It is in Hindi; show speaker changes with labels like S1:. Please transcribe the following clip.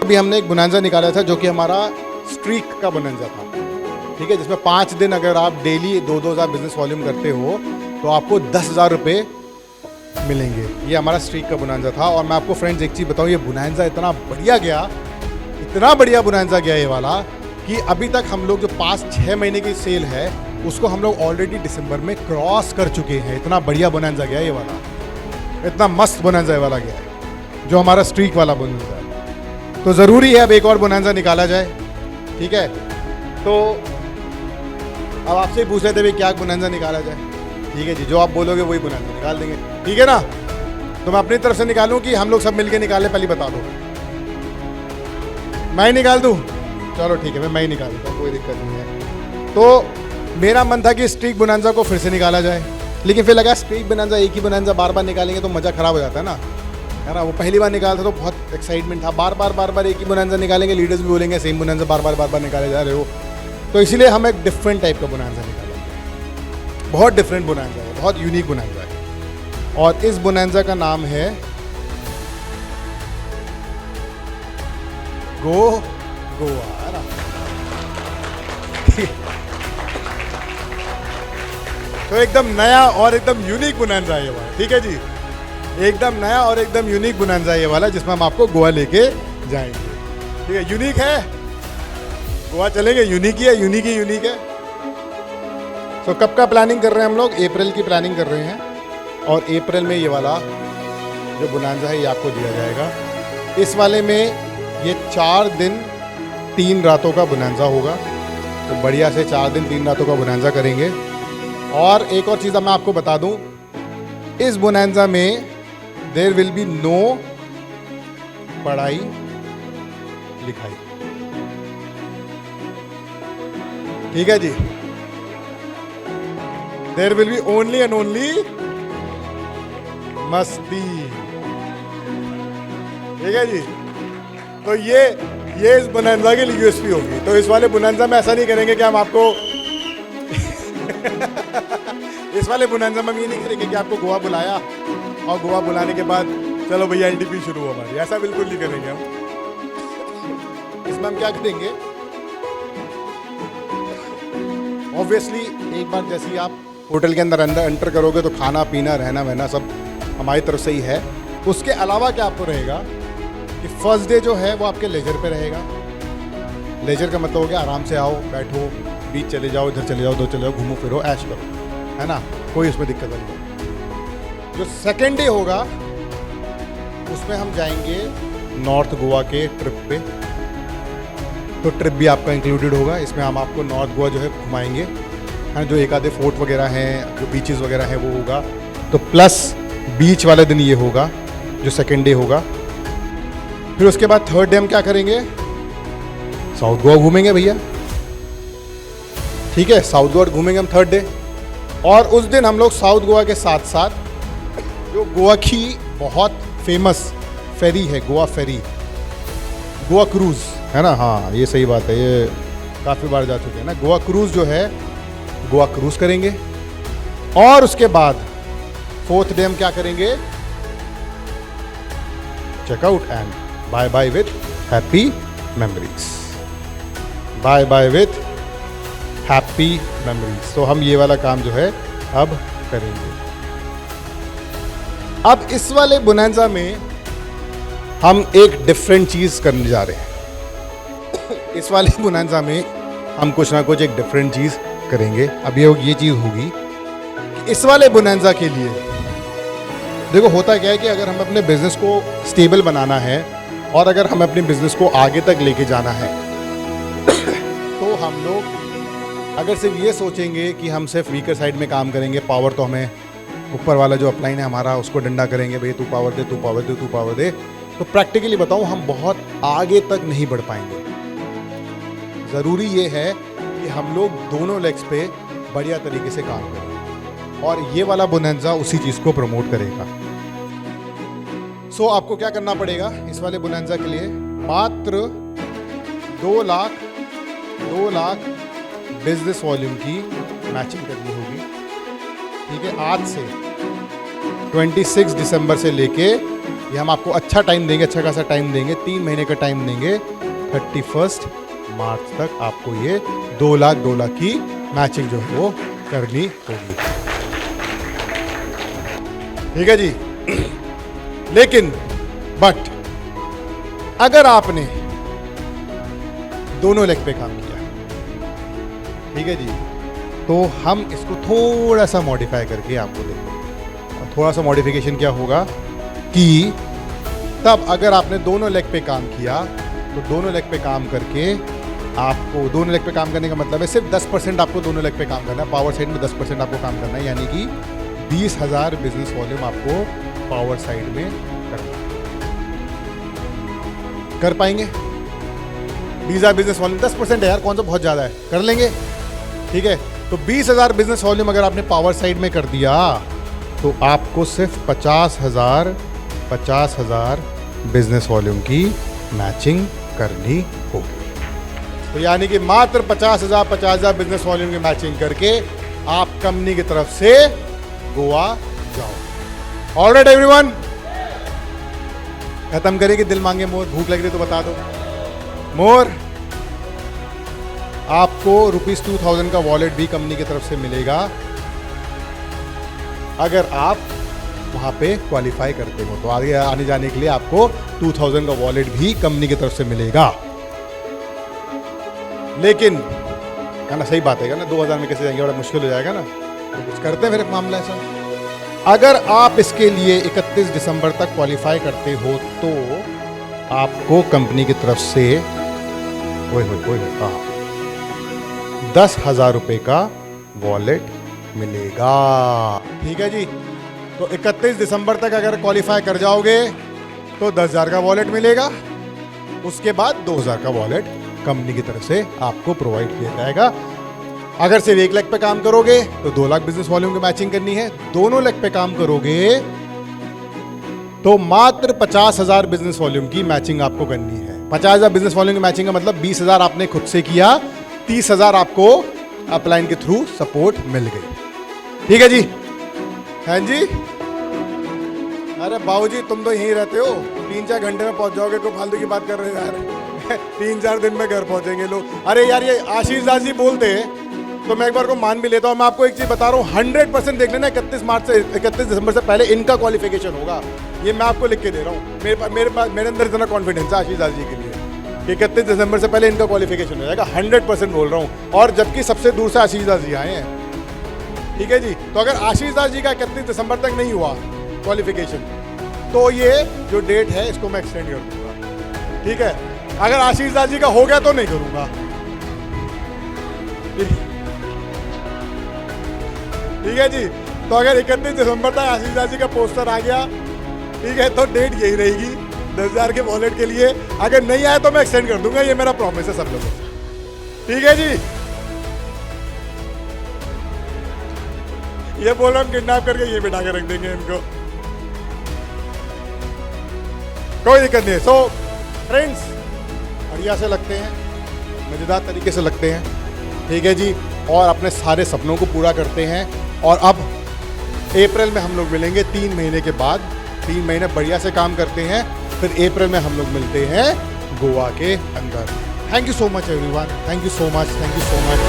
S1: अभी हमने एक बोनांजा निकाला था जो कि हमारा स्ट्रीक का बोनांजा था, ठीक है, जिसमें 5 दिन अगर आप डेली 2,000 बिजनेस वॉल्यूम करते हो तो आपको 10,000 रुपये मिलेंगे। ये हमारा स्ट्रीक का बोनांजा था। और मैं आपको फ्रेंड्स एक चीज़ बताऊँ, ये बोनांजा इतना बढ़िया गया, इतना बढ़िया बोनांजा गया ये वाला, कि अभी तक हम लोग जो 5-6 महीने की सेल है उसको हम लोग ऑलरेडी दिसंबर में क्रॉस कर चुके हैं। इतना बढ़िया बोनांजा गया ये वाला, इतना मस्त बोनांजा ये वाला गया है जो हमारा स्ट्रीक वाला बोनांजा है। तो ज़रूरी है अब एक और बोनांजा निकाला जाए, ठीक है। तो अब आपसे ही पूछ रहे थे भाई क्या बोनांजा निकाला जाए, ठीक है जी, जो आप बोलोगे वही बोनांजा निकाल देंगे, ठीक है ना। तो मैं अपनी तरफ से निकालूं कि हम लोग सब मिलके निकालें, पहले बता दो। मैं ही निकाल दूं? चलो ठीक है, मैं ही निकाल दूंगा, कोई दिक्कत नहीं है। तो मेरा मन था कि स्ट्रीक बोनांजा को फिर से निकाला जाए, लेकिन फिर लगा स्ट्रीक बोनांजा एक ही बोनांजा बार बार निकालेंगे तो मज़ा ख़राब हो जाता है ना। वो पहली बार निकाला था तो बहुत एक्साइटमेंट था, बार बार एक ही बोनांजा निकालेंगे, लीडर्स भी बोलेंगे सेम बोनांजा बार बार निकाले जा रहे हो। तो इसीलिए हम एक डिफरेंट टाइप का बोनांजा निकालेंगे। बहुत डिफरेंट बोनांजा है, बहुत यूनिक बोनांजा है। और इस बोनांजा का नाम है गोवा। तो एकदम नया और एकदम यूनिक बोनांजा है ये वाला, ठीक है जी, एकदम नया और एकदम यूनिक बोनांजा है ये वाला, जिसमें हम आपको गोवा लेके जाएंगे, ठीक है। यूनिक है, गोवा चलेंगे, यूनिक ही है, यूनिक है। तो कब का प्लानिंग कर रहे हैं हम लोग? अप्रैल की प्लानिंग कर रहे हैं। और अप्रैल में ये वाला जो बोनांजा है ये आपको दिया जाएगा। इस वाले में ये 4 दिन 3 रातों का बोनांजा होगा। तो बढ़िया से 4 दिन 3 रातों का बोनांजा करेंगे। और एक और चीज़ मैं आपको बता दूं, इस बोनांजा में देयर विल बी नो पढ़ाई लिखाई, ठीक है जी। There will be only and only मस्ती, ठीक है जी। तो ये इस बोनांजा की यूएसपी होगी। तो इस वाले बोनांजा में ऐसा नहीं करेंगे कि हम आपको इस वाले बोनांजा में हम ये नहीं करेंगे कि आपको गोवा बुलाया और गोवा बुलाने के बाद चलो भैया एलटीपी शुरू हो हमारी, ऐसा बिल्कुल नहीं करेंगे हम। इसमें हम क्या करेंगे, ऑब्वियसली एक बार जैसे ही आप होटल के अंदर एंटर करोगे तो खाना पीना रहना वहना सब हमारी तरफ से ही है। उसके अलावा क्या आपको रहेगा कि फर्स्ट डे जो है वो आपके लेजर पे रहेगा। लेजर का मतलब हो गया आराम से आओ, बैठो, बीच चले जाओ, इधर चले जाओ, उधर चले जाओ, घूमो फिरो, ऐश करो, है ना, कोई उसमें दिक्कत नहीं। जो सेकेंड डे होगा उसमें हम जाएंगे नॉर्थ गोवा के ट्रिप पे। तो ट्रिप भी आपका इंक्लूडेड होगा, इसमें हम आपको नॉर्थ गोवा जो है घुमाएंगे, है, जो एक आधे फोर्ट वगैरह हैं, जो बीचेस वगैरह हैं वो होगा। तो प्लस बीच वाले दिन ये होगा जो सेकेंड डे होगा। फिर उसके बाद थर्ड डे हम क्या करेंगे, साउथ गोवा घूमेंगे भैया, ठीक है, साउथ गोवा घूमेंगे हम थर्ड डे। और उस दिन हम लोग साउथ गोवा के साथ साथ जो गोवा की बहुत फेमस फेरी है, गोवा फेरी, गोवा क्रूज़, है ना, हाँ ये सही बात है, ये काफ़ी बार जा चुके हैं ना। गोवा क्रूज़ जो है, गोवा क्रूज़ करेंगे। और उसके बाद फोर्थ डे हम क्या करेंगे, checkout and bye bye with happy memories, bye bye with happy memories. तो हम ये वाला काम जो है अब करेंगे। अब इस वाले बोनांजा में हम एक डिफरेंट चीज़ करने जा रहे हैं। इस वाले बोनांजा में हम कुछ ना कुछ एक डिफरेंट चीज़ करेंगे। अब ये चीज़ होगी कि इस वाले बोनांजा के लिए देखो होता क्या है कि अगर हम अपने बिजनेस को स्टेबल बनाना है और अगर हम अपने बिजनेस को आगे तक लेके जाना है तो हम लोग अगर सिर्फ ये सोचेंगे कि हम सिर्फ वीकर साइड में काम करेंगे, पावर तो हमें ऊपर वाला जो अपलाइन है हमारा उसको डंडा करेंगे, भाई तू पावर दे, तू पावर दे, तू पावर दे, तो प्रैक्टिकली बताऊं हम बहुत आगे तक नहीं बढ़ पाएंगे। ज़रूरी ये है कि हम लोग दोनों लेग्स पे बढ़िया तरीके से काम करें और ये वाला बोनांजा उसी चीज़ को प्रमोट करेगा। सो आपको क्या करना पड़ेगा इस वाले बोनांजा के लिए, मात्र 2 लाख बिजनेस वॉल्यूम की मैचिंग करनी होगी, ठीक है। आज से 26 दिसंबर से लेके ये हम आपको अच्छा टाइम देंगे, अच्छा खासा टाइम देंगे, 3 महीने का टाइम देंगे। 31 मार्च तक आपको ये 2 लाख की मैचिंग जो है वो करनी होगी। ठीक है जी। लेकिन बट अगर आपने दोनों लेग पे काम किया, ठीक है जी, तो हम इसको थोड़ा सा मॉडिफाई करके आपको देंगे। और थोड़ा सा मॉडिफिकेशन क्या होगा कि तब अगर आपने दोनों लेग पे काम किया तो दोनों लेग पे काम करके आपको, दोनों लेग पे काम करने का मतलब है सिर्फ 10% आपको दोनों लेग पे काम करना है। पावर साइड में 10% आपको काम करना है, यानी कि 20,000 बिजनेस वॉल्यूम आपको पावर साइड में करना है। कर पाएंगे? 20,000 बिजनेस वॉल्यूम 10% है यार, कौन सा बहुत ज़्यादा है, कर लेंगे। ठीक है, तो 20,000 बिजनेस वॉल्यूम अगर आपने पावर साइड में कर दिया तो आपको सिर्फ 50,000 बिजनेस वॉल्यूम की मैचिंग करनी होगी। तो यानी कि मात्र 50,000 बिजनेस वॉल्यूम की मैचिंग करके आप कंपनी की तरफ से गोवा जाओ। ऑलराइट एवरीवन, खत्म करें कि दिल मांगे मोर, भूख लग रही तो बता दो। मोर, आपको ₹2,000 का वॉलेट भी कंपनी की तरफ से मिलेगा अगर आप वहां पे क्वालिफाई करते हो। तो आगे आने जाने के लिए आपको 2,000 का वॉलेट भी कंपनी की तरफ से मिलेगा। लेकिन है ना, सही बात है ना, 2,000 में कैसे जाएंगे, बड़ा मुश्किल हो जाएगा ना। तो कुछ करते हैं फिर एक मामला ऐसा। अगर आप इसके लिए 31 दिसंबर तक क्वालिफाई करते हो तो आपको कंपनी की तरफ से 10,000 रुपये का वॉलेट मिलेगा। ठीक है जी, तो 31 दिसंबर तक अगर क्वालिफाई कर जाओगे तो 10,000 का वॉलेट मिलेगा। उसके बाद 2,000 का वॉलेट कंपनी की तरफ से आपको प्रोवाइड किया जाएगा। अगर सिर्फ 1 लाख पे काम करोगे तो 2 लाख बिजनेस वॉल्यूम की मैचिंग करनी है। दोनों लाख पे काम करोगे तो मात्र 50,000 बिजनेस वॉल्यूम की मैचिंग आपको करनी है। 50,000 बिजनेस वॉल्यूम की मैचिंग का मतलब 20,000 आपने खुद से किया, 30,000 आपको अपलाइन के थ्रू सपोर्ट मिल गई। ठीक है जी, हाँ जी। अरे बाबूजी तुम तो यहीं रहते हो, 3-4 घंटे में पहुंच जाओगे, को फालतू की बात कर रहे हो यार। 3-4 दिन में घर पहुंचेंगे लोग। अरे यार ये आशीष दास जी बोलते हैं तो मैं एक बार को मान भी लेता हूं। मैं आपको एक चीज बता रहा हूं, 100% देख लेना 31 दिसंबर से पहले इनका क्वालिफिकेशन होगा। ये मैं आपको लिख के दे रहा हूं। मेरे अंदर इतना कॉन्फिडेंस है आशीष दास जी के लिए कि 31 दिसंबर से पहले इनका क्वालिफिकेशन हो जाएगा। 100% बोल रहा हूं, और जबकि सबसे दूर से आशीष दास जी आए हैं। ठीक है जी, तो अगर आशीष दास जी का 31 दिसंबर तक नहीं हुआ क्वालिफिकेशन तो ये जो डेट है इसको मैं एक्सटेंड कर दूंगा। ठीक है, अगर आशीष दास जी का हो गया तो नहीं करूंगा। ठीक है जी, तो अगर 31 दिसंबर तक आशीष दास जी का पोस्टर आ गया, ठीक है, तो डेट यही रहेगी 10,000 के वॉलेट के लिए। अगर नहीं आया तो मैं एक्सटेंड कर दूंगा, ये मेरा प्रॉमिस है सब लोगों से। ठीक है जी, ये बोल रहा हम किडनैप करके ये बिठा के रख देंगे इनको, कोई दिक्कत नहीं है। सो फ्रेंड्स, बढ़िया से लगते हैं, मजेदार तरीके से लगते हैं। ठीक है जी, और अपने सारे सपनों को पूरा करते हैं। और अब अप्रैल में हम लोग मिलेंगे 3 महीने के बाद। 3 महीने बढ़िया से काम करते हैं, फिर अप्रैल में हम लोग मिलते हैं गोवा के अंदर। Thank you so much everyone, thank you so much, thank you so much.